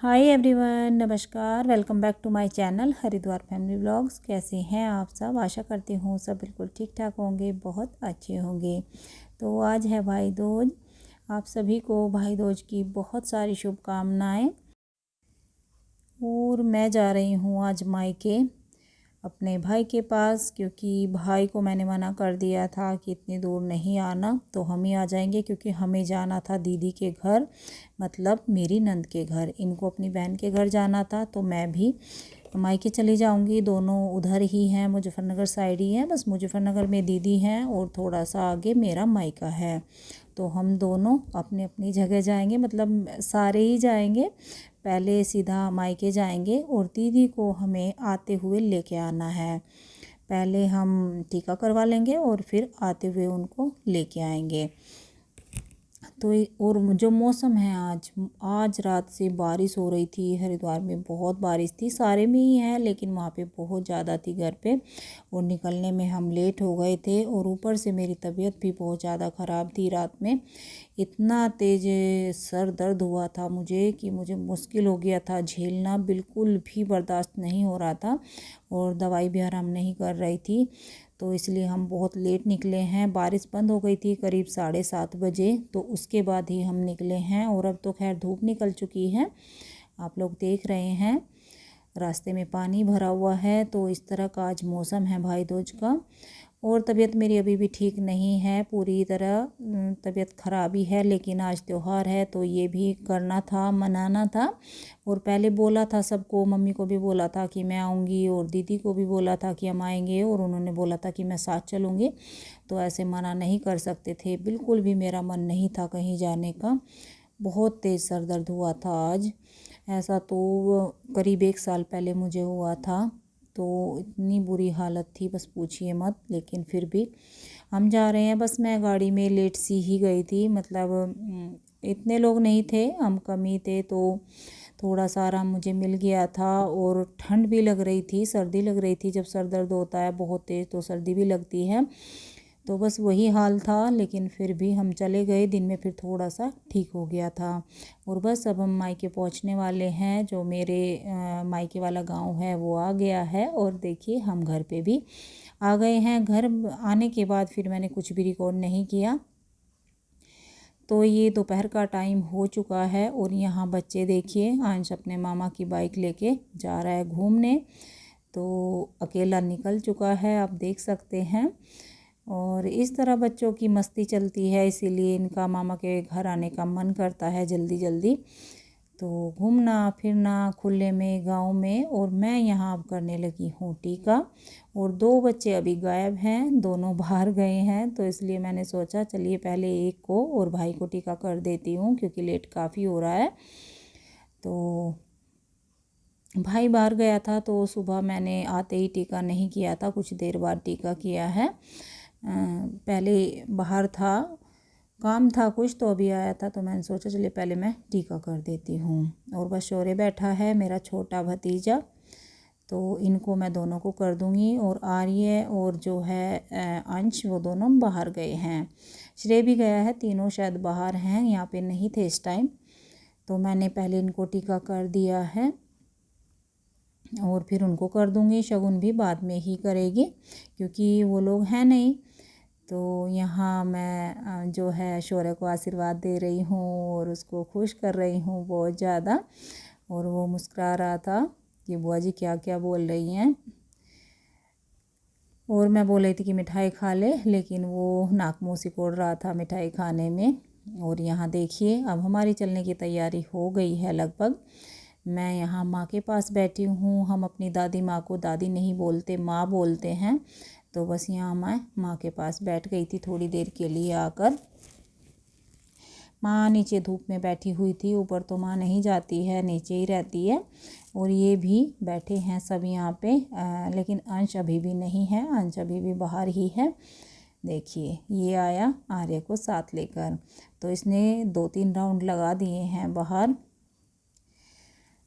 हाय everyone, नमस्कार। Welcome back to my channel Haridwar family vlogs. कैसे हैं आप सब? आशा करती हूँ सब बिल्कुल ठीक ठाक होंगे, बहुत अच्छे होंगे। तो आज है भाई दूज। आप सभी को भाई दूज की बहुत सारी शुभकामनाएं। और मैं जा रही हूँ आज मायके अपने भाई के पास, क्योंकि भाई को मैंने मना कर दिया था कि इतनी दूर नहीं आना, तो हम ही आ जाएंगे, क्योंकि हमें जाना था दीदी के घर, मतलब मेरी नंद के घर। इनको अपनी बहन के घर जाना था, तो मैं भी मायके चली जाऊंगी। दोनों उधर ही हैं, मुजफ्फरनगर साइड ही हैं, बस मुजफ्फरनगर में दीदी हैं और थोड़ा सा आगे मेरा मायका है। तो हम दोनों अपनी अपनी जगह जाएंगे, मतलब सारे ही जाएंगे। पहले सीधा मायके जाएंगे और दीदी को हमें आते हुए लेके आना है। पहले हम टीका करवा लेंगे और फिर आते हुए उनको लेके आएंगे। तो और जो मौसम है, आज रात से बारिश हो रही थी। हरिद्वार में बहुत बारिश थी, सारे में ही है, लेकिन वहाँ पे बहुत ज़्यादा थी घर पे। और निकलने में हम लेट हो गए थे, और ऊपर से मेरी तबीयत भी बहुत ज़्यादा ख़राब थी। रात में इतना तेज़ सर दर्द हुआ था मुझे कि मुझे मुश्किल हो गया था झेलना, बिल्कुल भी बर्दाश्त नहीं हो रहा था। और दवाई भी आराम नहीं कर रही थी, तो इसलिए हम बहुत लेट निकले हैं। बारिश बंद हो गई थी करीब 7:30 बजे, तो उसके बाद ही हम निकले हैं। और अब तो खैर धूप निकल चुकी है, आप लोग देख रहे हैं रास्ते में पानी भरा हुआ है। तो इस तरह का आज मौसम है भाई दूज का। और तबीयत मेरी अभी भी ठीक नहीं है, पूरी तरह तबीयत ख़राब ही है, लेकिन आज त्यौहार है तो ये भी करना था, मनाना था। और पहले बोला था सबको, मम्मी को भी बोला था कि मैं आऊँगी, और दीदी को भी बोला था कि हम आएंगे, और उन्होंने बोला था कि मैं साथ चलूँगी। तो ऐसे मना नहीं कर सकते थे, बिल्कुल भी मेरा मन नहीं था कहीं जाने का। बहुत तेज़ सर दर्द हुआ था आज। ऐसा तो करीब 1 साल पहले मुझे हुआ था, तो इतनी बुरी हालत थी, बस पूछिए मत। लेकिन फिर भी हम जा रहे हैं। बस मैं गाड़ी में लेट सी ही गई थी, मतलब इतने लोग नहीं थे, हम कम ही थे, तो थोड़ा सा आराम मुझे मिल गया था। और ठंड भी लग रही थी, सर्दी लग रही थी। जब सर दर्द होता है बहुत तेज़ तो सर्दी भी लगती है, तो बस वही हाल था। लेकिन फिर भी हम चले गए, दिन में फिर थोड़ा सा ठीक हो गया था। और बस अब हम मायके पहुंचने वाले हैं। जो मेरे मायके वाला गांव है वो आ गया है, और देखिए हम घर पे भी आ गए हैं। घर आने के बाद फिर मैंने कुछ भी रिकॉर्ड नहीं किया। तो ये दोपहर का टाइम हो चुका है, और यहाँ बच्चे देखिए, अंश अपने मामा की बाइक लेके जा रहा है घूमने। तो अकेला निकल चुका है, आप देख सकते हैं। और इस तरह बच्चों की मस्ती चलती है, इसीलिए इनका मामा के घर आने का मन करता है जल्दी जल्दी। तो घूमना फिरना खुले में, गांव में। और मैं यहाँ अब करने लगी हूँ टीका। और 2 बच्चे अभी गायब हैं, दोनों बाहर गए हैं, तो इसलिए मैंने सोचा चलिए पहले एक को और भाई को टीका कर देती हूँ, क्योंकि लेट काफ़ी हो रहा है। तो भाई बाहर गया था, तो सुबह मैंने आते ही टीका नहीं किया था, कुछ देर बाद टीका किया है। पहले बाहर था, काम था कुछ, तो अभी आया था, तो मैंने सोचा चलिए पहले मैं टीका कर देती हूँ। और बस शौर्य बैठा है, मेरा छोटा भतीजा, तो इनको मैं दोनों को कर दूँगी। और आर्य और जो है अंश, वो दोनों बाहर गए हैं। श्रेय भी गया है, तीनों शायद बाहर हैं, यहाँ पे नहीं थे इस टाइम। तो मैंने पहले इनको टीका कर दिया है, और फिर उनको कर दूँगी। शगुन भी बाद में ही करेगी, क्योंकि वो लोग हैं नहीं। तो यहाँ मैं जो है शौर्य को आशीर्वाद दे रही हूँ, और उसको खुश कर रही हूँ बहुत ज़्यादा। और वो मुस्कुरा रहा था कि बुआ जी क्या क्या बोल रही हैं। और मैं बोल रही थी कि मिठाई खा ले, लेकिन वो नाक मुँह सिकोड़ रहा था मिठाई खाने में। और यहाँ देखिए अब हमारी चलने की तैयारी हो गई है लगभग। मैं यहाँ माँ के पास बैठी हूँ। हम अपनी दादी माँ को दादी नहीं बोलते, माँ बोलते हैं। तो बस यहाँ मैं माँ के पास बैठ गई थी थोड़ी देर के लिए आकर। माँ नीचे धूप में बैठी हुई थी, ऊपर तो माँ नहीं जाती है, नीचे ही रहती है। और ये भी बैठे हैं सब यहाँ पे, लेकिन अंश अभी भी नहीं है, अंश अभी भी बाहर ही है। देखिए ये आया आर्य को साथ लेकर, तो इसने 2-3 राउंड लगा दिए हैं बाहर।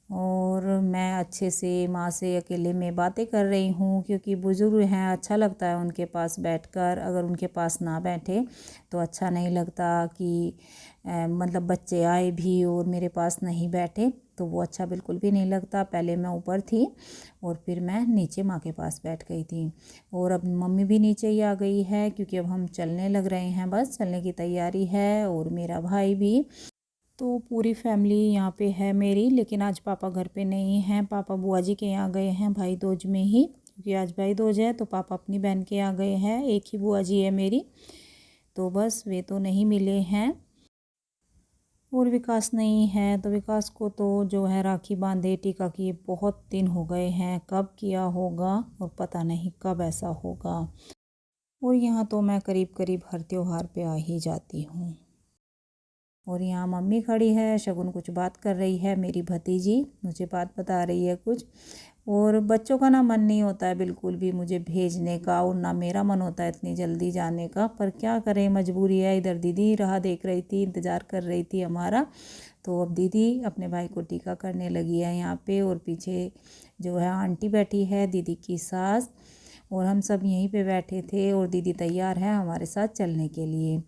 और मैं अच्छे से माँ से अकेले में बातें कर रही हूँ, क्योंकि बुज़ुर्ग हैं, अच्छा लगता है उनके पास बैठकर। अगर उनके पास ना बैठे तो अच्छा नहीं लगता कि मतलब बच्चे आए भी और मेरे पास नहीं बैठे तो वो अच्छा बिल्कुल भी नहीं लगता। पहले मैं ऊपर थी और फिर मैं नीचे माँ के पास बैठ गई थी और अब मम्मी भी नीचे ही आ गई है क्योंकि अब हम चलने लग रहे हैं, बस चलने की तैयारी है और मेरा भाई भी। तो पूरी फैमिली यहाँ पे है मेरी, लेकिन आज पापा घर पे नहीं हैं। पापा बुआ जी के यहाँ गए हैं भाई दूज में ही, क्योंकि आज भाई दूज है तो पापा अपनी बहन के यहाँ गए हैं। एक ही बुआ जी है मेरी, तो बस वे तो नहीं मिले हैं। और विकास नहीं है तो विकास को तो जो है राखी बांधे टीका किए बहुत दिन हो गए हैं, कब किया होगा और पता नहीं कब ऐसा होगा। और यहाँ तो मैं करीब करीब हर त्योहार पे आ ही जाती हूँ। और यहाँ मम्मी खड़ी है, शगुन कुछ बात कर रही है, मेरी भतीजी मुझे बात बता रही है कुछ। और बच्चों का ना मन नहीं होता है बिल्कुल भी मुझे भेजने का, और ना मेरा मन होता है इतनी जल्दी जाने का, पर क्या करें मजबूरी है। इधर दीदी राह देख रही थी, इंतज़ार कर रही थी हमारा। तो अब दीदी अपने भाई को टीका करने लगी है यहाँ पे, और पीछे जो है आंटी बैठी है दीदी की सास, और हम सब यहीं पे बैठे थे। और दीदी तैयार है हमारे साथ चलने के लिए।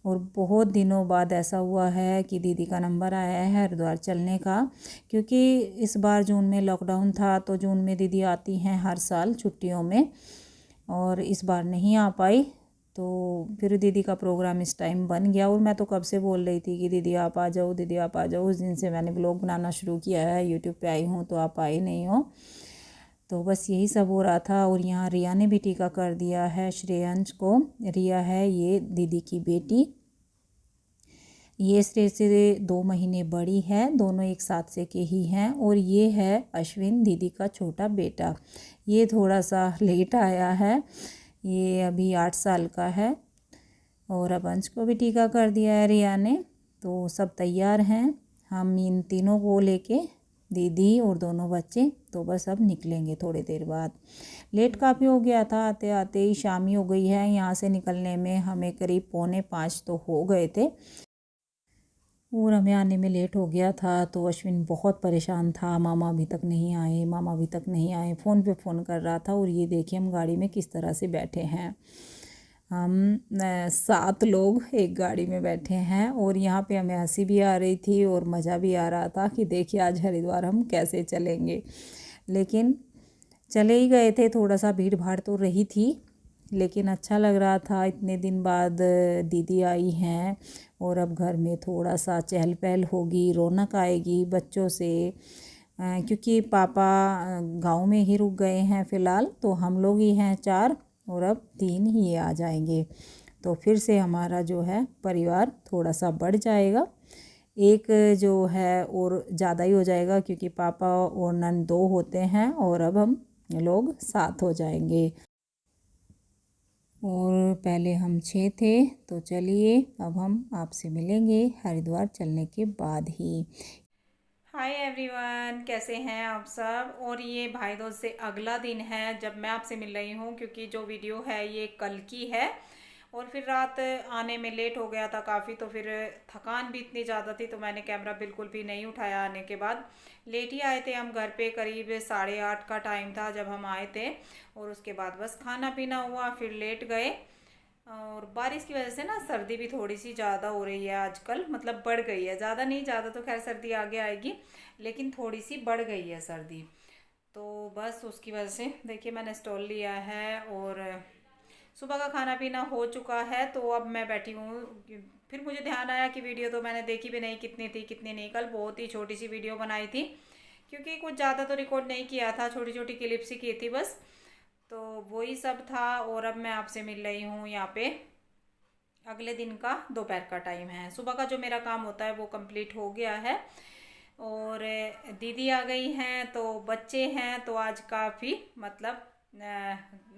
और बहुत दिनों बाद ऐसा हुआ है कि दीदी का नंबर आया है हरिद्वार चलने का, क्योंकि इस बार जून में लॉकडाउन था तो जून में दीदी आती हैं हर साल छुट्टियों में, और इस बार नहीं आ पाई। तो फिर दीदी का प्रोग्राम इस टाइम बन गया। और मैं तो कब से बोल रही थी कि दीदी आप आ जाओ, दीदी आप आ जाओ। उस दिन से मैंने ब्लॉग बनाना शुरू किया है, यूट्यूब पे आई हूँ तो आप आई नहीं हो। तो बस यही सब हो रहा था। और यहाँ रिया ने भी टीका कर दिया है श्रेयांश को। रिया है ये दीदी की बेटी, ये श्रेय से 2 महीने बड़ी है, दोनों एक साथ से के ही हैं। और ये है अश्विन दीदी का छोटा बेटा, ये थोड़ा सा लेट आया है, ये अभी 8 साल का है। और अब अंश को भी टीका कर दिया है रिया ने। तो सब तैयार हैं, हम इन तीनों को लेके, दीदी और दोनों बच्चे, तो बस अब निकलेंगे थोड़ी देर बाद। लेट काफ़ी हो गया था, आते आते ही शाम ही हो गई है। यहाँ से निकलने में हमें करीब 4:45 तो हो गए थे, और हमें आने में लेट हो गया था। तो अश्विन बहुत परेशान था, मामा अभी तक नहीं आए, मामा अभी तक नहीं आए, फ़ोन पे फ़ोन कर रहा था। और ये देखिए हम गाड़ी में किस तरह से बैठे हैं, हम 7 लोग एक गाड़ी में बैठे हैं। और यहाँ पे हमें हंसी भी आ रही थी और मज़ा भी आ रहा था कि देखिए आज हरिद्वार हम कैसे चलेंगे। लेकिन चले ही गए थे, थोड़ा सा भीड़ भाड़ तो रही थी, लेकिन अच्छा लग रहा था। इतने दिन बाद दीदी आई हैं और अब घर में थोड़ा सा चहल पहल होगी, रौनक आएगी बच्चों से, क्योंकि पापा गांव में ही रुक गए हैं फ़िलहाल। तो हम लोग ही हैं 4 और अब 3 ही आ जाएंगे, तो फिर से हमारा जो है परिवार थोड़ा सा बढ़ जाएगा। एक जो है और ज़्यादा ही हो जाएगा, क्योंकि पापा और नन 2 होते हैं और अब हम लोग 7 हो जाएंगे। और पहले हम 6 थे। तो चलिए अब हम आपसे मिलेंगे हरिद्वार चलने के बाद ही। हाय एवरीवन, कैसे हैं आप सब। और ये भाई दूज से अगला दिन है जब मैं आपसे मिल रही हूँ, क्योंकि जो वीडियो है ये कल की है। और फिर रात आने में लेट हो गया था काफ़ी, तो फिर थकान भी इतनी ज़्यादा थी तो मैंने कैमरा बिल्कुल भी नहीं उठाया। आने के बाद लेट ही आए थे हम घर पे, करीब 8:30 का टाइम था जब हम आए थे। और उसके बाद बस खाना पीना हुआ, फिर लेट गए। और बारिश की वजह से ना सर्दी भी थोड़ी सी ज़्यादा हो रही है आजकल, मतलब बढ़ गई है, ज़्यादा नहीं, ज़्यादा तो खैर सर्दी आगे आएगी, लेकिन थोड़ी सी बढ़ गई है सर्दी। तो बस उसकी वजह से देखिए मैंने स्टॉल लिया है और सुबह का खाना पीना हो चुका है। तो अब मैं बैठी हूँ, फिर मुझे ध्यान आया कि वीडियो तो मैंने देखी भी नहीं कितनी थी कितनी नहीं। कल बहुत ही छोटी सी वीडियो बनाई थी, क्योंकि कुछ ज़्यादा तो रिकॉर्ड नहीं किया था, छोटी छोटी क्लिप्स ही की थी बस। तो वही सब था। और अब मैं आपसे मिल रही हूँ यहाँ पे, अगले दिन का दोपहर का टाइम है। सुबह का जो मेरा काम होता है वो कंप्लीट हो गया है। और दीदी आ गई हैं तो बच्चे हैं, तो आज काफ़ी मतलब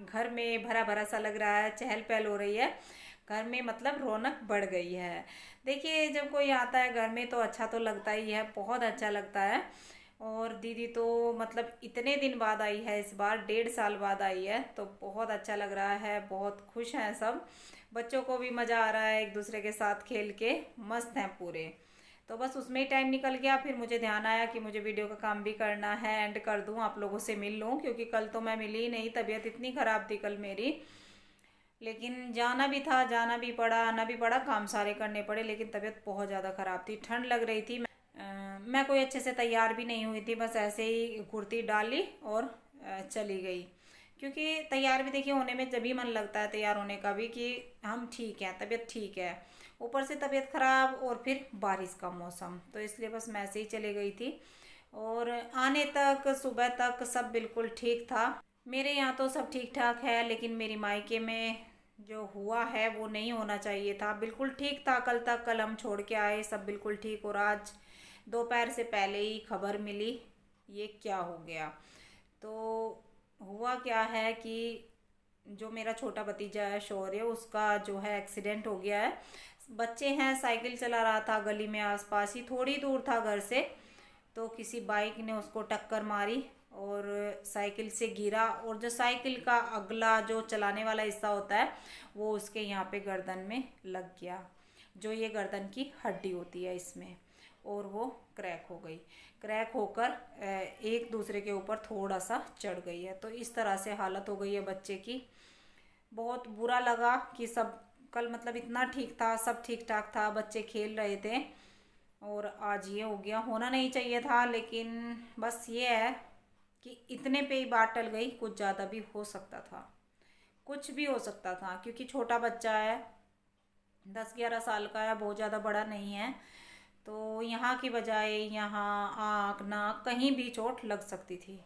घर में भरा भरा सा लग रहा है, चहल पहल हो रही है घर में, मतलब रौनक बढ़ गई है। देखिए जब कोई आता है घर में तो अच्छा तो लगता ही है, बहुत अच्छा लगता है। और दीदी तो मतलब इतने दिन बाद आई है, इस बार 1.5 साल बाद आई है, तो बहुत अच्छा लग रहा है, बहुत खुश हैं सब। बच्चों को भी मज़ा आ रहा है, एक दूसरे के साथ खेल के मस्त हैं पूरे। तो बस उसमें ही टाइम निकल गया। फिर मुझे ध्यान आया कि मुझे वीडियो का काम भी करना है, एंड कर दूं, आप लोगों से मिल लूं, क्योंकि कल तो मैं मिली ही नहीं, तबीयत इतनी ख़राब थी कल मेरी। लेकिन जाना भी था, जाना भी पड़ा, आना भी पड़ा, काम सारे करने पड़े। लेकिन तबीयत बहुत ज़्यादा ख़राब थी, ठंड लग रही थी। मैं कोई अच्छे से तैयार भी नहीं हुई थी, बस ऐसे ही कुर्ती डाली और चली गई। क्योंकि तैयार भी देखिए होने में जब भी मन लगता है तैयार होने का भी कि हम ठीक हैं, तबीयत ठीक है, ऊपर से तबीयत ख़राब और फिर बारिश का मौसम, तो इसलिए बस मैं ऐसे ही चली गई थी। और आने तक सुबह तक सब बिल्कुल ठीक था। मेरे यहाँ तो सब ठीक ठाक है, लेकिन मेरी मायके में जो हुआ है वो नहीं होना चाहिए था। बिल्कुल ठीक था कल तक, कल हम छोड़ के आए सब बिल्कुल ठीक, और आज दोपहर से पहले ही खबर मिली ये क्या हो गया। तो हुआ क्या है कि जो मेरा छोटा भतीजा है शौर्य, उसका जो है एक्सीडेंट हो गया है। बच्चे हैं, साइकिल चला रहा था गली में, आसपास ही थोड़ी दूर था घर से, तो किसी बाइक ने उसको टक्कर मारी और साइकिल से गिरा, और जो साइकिल का अगला जो चलाने वाला हिस्सा होता है वो उसके यहाँ पे गर्दन में लग गया, जो ये गर्दन की हड्डी होती है इसमें, और वो क्रैक हो गई। क्रैक होकर एक दूसरे के ऊपर थोड़ा सा चढ़ गई है। तो इस तरह से हालत हो गई है बच्चे की। बहुत बुरा लगा कि सब कल मतलब इतना ठीक था, सब ठीक ठाक था, बच्चे खेल रहे थे, और आज ये हो गया। होना नहीं चाहिए था, लेकिन बस ये है कि इतने पे ही बात टल गई, कुछ ज़्यादा भी हो सकता था, कुछ भी हो सकता था, क्योंकि छोटा बच्चा है, 10-11 साल का है, बहुत ज़्यादा बड़ा नहीं है। तो यहाँ की बजाय यहाँ आँख नाक कहीं भी चोट लग सकती थी,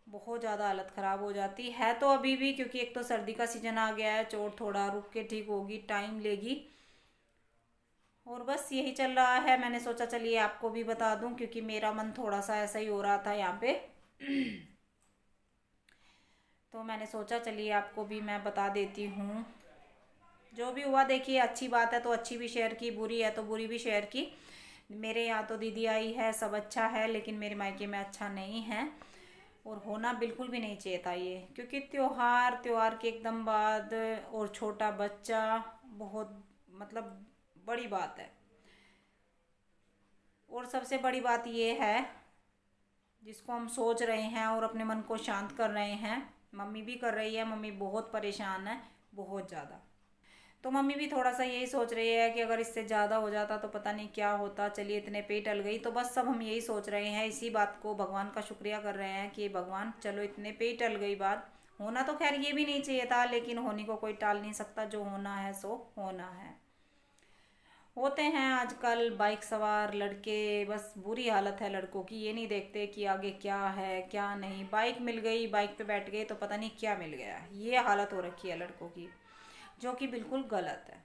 बहुत ज़्यादा हालत ख़राब हो जाती है। तो अभी भी, क्योंकि एक तो सर्दी का सीज़न आ गया है, चोट थोड़ा रुक के ठीक होगी, टाइम लेगी, और बस यही चल रहा है। मैंने सोचा चलिए आपको भी बता दूं, क्योंकि मेरा मन थोड़ा सा ऐसा ही हो रहा था यहाँ पे। तो मैंने सोचा चलिए आपको भी मैं बता देती हूँ। जो भी हुआ देखिए, अच्छी बात है तो अच्छी भी शेयर की, बुरी है तो बुरी भी शेयर की। मेरे यहाँ तो दीदी आई है, सब अच्छा है, लेकिन मेरे मायके में अच्छा नहीं है, और होना बिल्कुल भी नहीं चाहिए था ये, क्योंकि त्योहार के एकदम बाद और छोटा बच्चा, बहुत मतलब बड़ी बात है। और सबसे बड़ी बात ये है, जिसको हम सोच रहे हैं और अपने मन को शांत कर रहे हैं, मम्मी भी कर रही है, मम्मी बहुत परेशान है, बहुत ज़्यादा। तो मम्मी भी थोड़ा सा यही सोच रही है कि अगर इससे ज़्यादा हो जाता तो पता नहीं क्या होता। चलिए इतने पे टल गई, तो बस सब हम यही सोच रहे हैं, इसी बात को भगवान का शुक्रिया कर रहे हैं कि भगवान चलो इतने पे टल गई बात। होना तो खैर ये भी नहीं चाहिए था, लेकिन होने को कोई टाल नहीं सकता, जो होना है सो होना है। होते हैं आजकल बाइक सवार लड़के, बस बुरी हालत है लड़कों की, ये नहीं देखते कि आगे क्या है क्या नहीं। बाइक मिल गई, बाइक पे बैठ गए तो पता नहीं क्या मिल गया, ये हालत हो रखी है लड़कों की, जो कि बिल्कुल गलत है।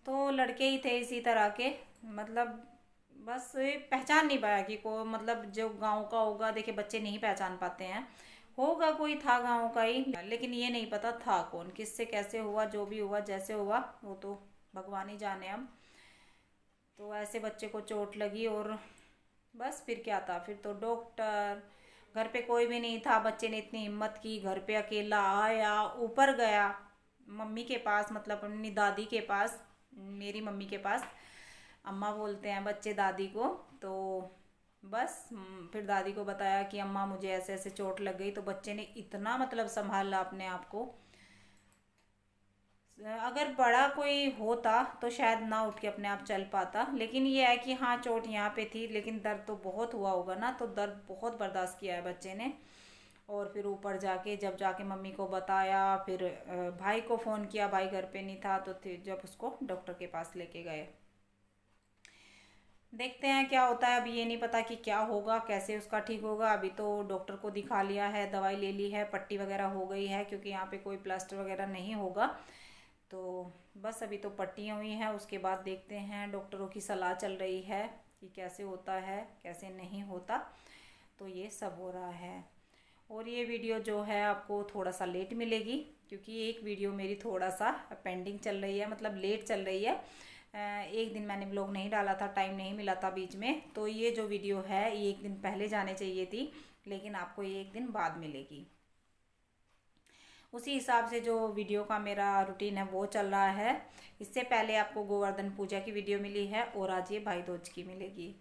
तो लड़के ही थे इसी तरह के, मतलब बस पहचान नहीं पाया कि को, मतलब जो गांव का होगा, देखिए बच्चे नहीं पहचान पाते हैं, होगा कोई था गांव का ही, लेकिन ये नहीं पता था कौन, किससे कैसे हुआ, जो भी हुआ जैसे हुआ वो तो भगवान ही जाने अब। तो ऐसे बच्चे को चोट लगी, और बस फिर क्या था, फिर तो डॉक्टर, घर पे कोई भी नहीं था। बच्चे ने इतनी हिम्मत की, घर पे अकेला आया, ऊपर गया मम्मी के पास, मतलब अपनी दादी के पास, मेरी मम्मी के पास, अम्मा बोलते हैं बच्चे दादी को। तो बस फिर दादी को बताया कि अम्मा मुझे ऐसे ऐसे चोट लग गई। तो बच्चे ने इतना मतलब संभाला अपने आप को, अगर बड़ा कोई होता तो शायद ना उठ के अपने आप चल पाता। लेकिन ये है कि हाँ चोट यहाँ पे थी, लेकिन दर्द तो बहुत हुआ होगा ना, तो दर्द बहुत बर्दाश्त किया है बच्चे ने। और फिर ऊपर जाके, जब जाके मम्मी को बताया, फिर भाई को फ़ोन किया, भाई घर पे नहीं था, तो फिर जब उसको डॉक्टर के पास लेके गए, देखते हैं क्या होता है। अभी ये नहीं पता कि क्या होगा, कैसे उसका ठीक होगा। अभी तो डॉक्टर को दिखा लिया है, दवाई ले ली है, पट्टी वगैरह हो गई है, क्योंकि यहाँ पे कोई प्लास्टर वगैरह नहीं होगा। तो बस अभी तो पट्टियाँ हुई हैं, उसके बाद देखते हैं, डॉक्टरों की सलाह चल रही है कि कैसे होता है कैसे नहीं होता। तो ये सब हो रहा है। और ये वीडियो जो है आपको थोड़ा सा लेट मिलेगी, क्योंकि एक वीडियो मेरी थोड़ा सा पेंडिंग चल रही है, मतलब लेट चल रही है। एक दिन मैंने ब्लॉग नहीं डाला था, टाइम नहीं मिला था बीच में, तो ये जो वीडियो है ये एक दिन पहले जाने चाहिए थी, लेकिन आपको ये एक दिन बाद मिलेगी। उसी हिसाब से जो वीडियो का मेरा रूटीन है वो चल रहा है। इससे पहले आपको गोवर्धन पूजा की वीडियो मिली है, और आज ये भाई दूज की मिलेगी।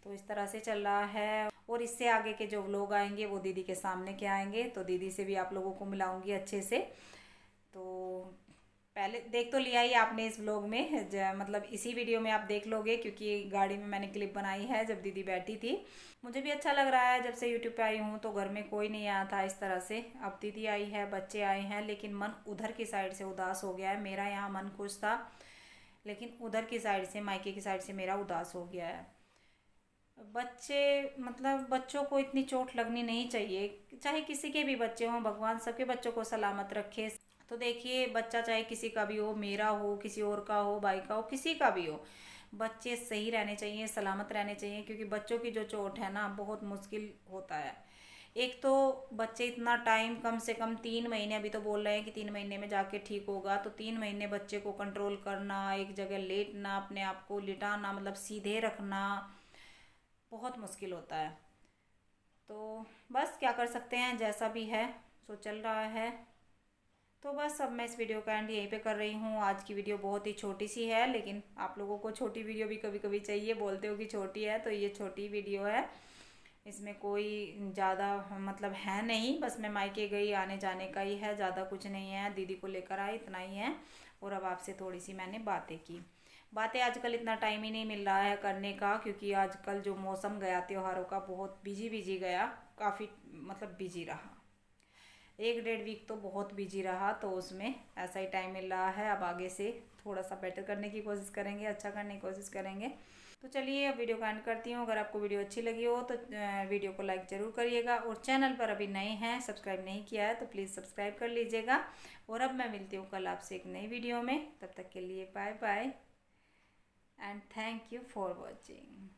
तो इस तरह से चल रहा है। और इससे आगे के जो व्लॉग आएंगे वो दीदी के सामने के आएंगे, तो दीदी से भी आप लोगों को मिलाऊंगी अच्छे से। तो पहले देख तो लिया ही आपने इस व्लॉग में, मतलब इसी वीडियो में आप देख लोगे, क्योंकि गाड़ी में मैंने क्लिप बनाई है जब दीदी बैठी थी। मुझे भी अच्छा लग रहा है, जब से यूट्यूब पे आई हूँ तो घर में कोई नहीं आया था इस तरह से। अब दीदी आई है, बच्चे आए हैं, लेकिन मन उधर की साइड से उदास हो गया है। मेरा यहाँ मन खुश था, लेकिन उधर की साइड से, मायके की साइड से मेरा उदास हो गया है। बच्चे, मतलब बच्चों को इतनी चोट लगनी नहीं चाहिए, चाहे किसी के भी बच्चे हों, भगवान सबके बच्चों को सलामत रखे। तो देखिए, बच्चा चाहे किसी का भी हो, मेरा हो, किसी और का हो, भाई का हो, किसी का भी हो, बच्चे सही रहने चाहिए, सलामत रहने चाहिए, क्योंकि बच्चों की जो चोट है ना, बहुत मुश्किल होता है। एक तो बच्चे इतना टाइम, कम से कम 3 महीने, अभी तो बोल रहे हैं कि 3 महीने में जाके ठीक होगा, तो 3 महीने बच्चे को कंट्रोल करना, एक जगह लेटना, अपने आप को लिटाना, मतलब सीधे रखना, बहुत मुश्किल होता है। तो बस क्या कर सकते हैं, जैसा भी है सो चल रहा है। तो बस अब मैं इस वीडियो का एंड यहीं पे कर रही हूँ। आज की वीडियो बहुत ही छोटी सी है, लेकिन आप लोगों को छोटी वीडियो भी कभी कभी चाहिए, बोलते हो कि छोटी है, तो ये छोटी वीडियो है। इसमें कोई ज़्यादा मतलब है नहीं, बस मैं मायके गई, आने जाने का ही है, ज़्यादा कुछ नहीं है। दीदी को लेकर आई, इतना ही है। और अब आपसे थोड़ी सी मैंने बातें की। बातें आजकल इतना टाइम ही नहीं मिल रहा है करने का, क्योंकि आजकल जो मौसम गया त्योहारों का, बहुत बिजी बिजी गया, काफ़ी मतलब बिजी रहा। 1 डेढ़ वीक तो बहुत बिजी रहा, तो उसमें ऐसा ही टाइम मिल रहा है। अब आगे से थोड़ा सा बेटर करने की कोशिश करेंगे, अच्छा करने की कोशिश करेंगे। तो चलिए अब वीडियो का एंड करती हूँ। अगर आपको वीडियो अच्छी लगी हो तो वीडियो को लाइक ज़रूर करिएगा, और चैनल पर अभी नए हैं, सब्सक्राइब नहीं किया है तो प्लीज़ सब्सक्राइब कर लीजिएगा। और अब मैं मिलती हूँ कल आपसे एक नई वीडियो में, तब तक के लिए bye bye and thank you for watching.